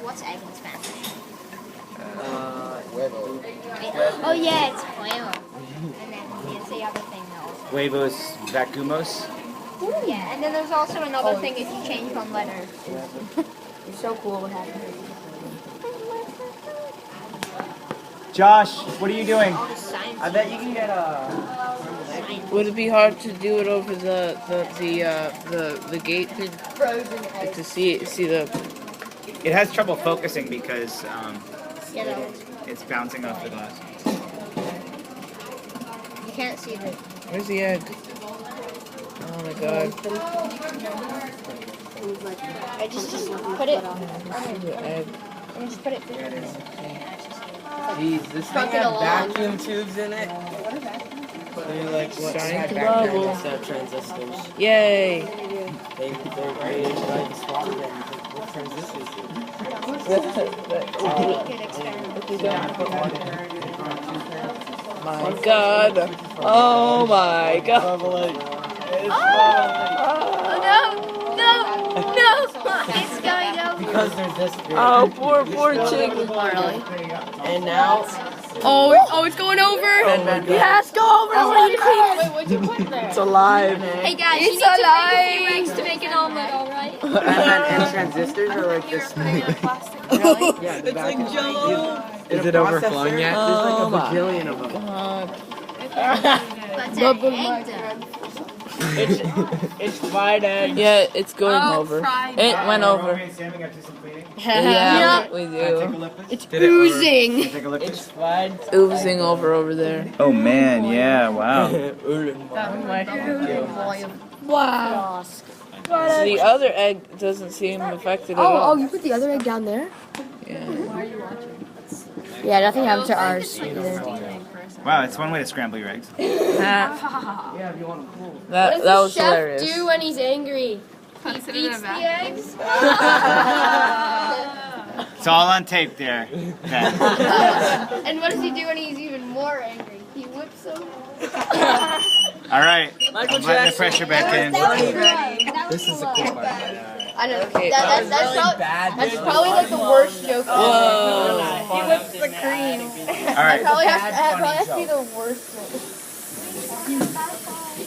What's egg in Spanish? Huevo. Oh yeah, it's huevo. And then here's the other thing also. Huevos vacumos. Yeah, and then there's also another thing if you change one letter. It's so cool what happened. Josh, what are you doing? All the science. I bet you can get a. Would it be hard to do it over the gate Frozen egg. to see the? It has trouble focusing because You know, it's bouncing off the glass. you can't see the. Where's the egg? Oh my god! I just put it. The egg. I just put it. Jeez, this thing Truck it has along. vacuum tubes in it. They're like what Starting to back there bubble. instead of transistors. Yay! They're created like swap them with transistors. Good experiment. My god! Oh my god! No! It's going over. Because there's this big. Oh, poor chicken. And now. Oh, it's going over. Yes, go over. Wait, what'd you put there? It's alive. Hey guys, It's you need to alive. make a few eggs to make an omelet, alright? And transistors are like this big. Yeah, the back like Jell-O. Is it overflowing yet? There's like Oh a my bajillion of them. God. But an egg done. It's fried eggs. Yeah, it's going over. It went over. Romy and Sammy got to do some cleaning. Yeah, we Take a do. lip. It's oozing. Take a lip. It's fried. Oozing over there. Oh man, yeah, wow. Wow. So the other egg doesn't seem affected at all. Oh, you put the other egg down there? Yeah. Yeah, nothing happened to ours either. Wow, it's one way to scramble your eggs. That What was does the chef hilarious. do when he's angry? He eats the eggs. It's all on tape there. Ben. And what does he do when he's even more angry? He whips them. All right, I'm letting the pressure back in. This is a cool part. I know. Okay. That's probably like the worst joke. Whoa. He whips the cream. All right, Probably has to be the worst joke.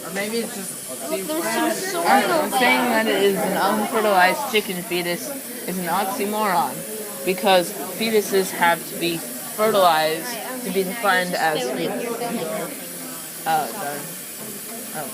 Or maybe it's just. There's some soil I'm saying that it is an unfertilized chicken fetus is an oxymoron because fetuses have to be fertilized to be defined as fetus. Oh, darn. Oh.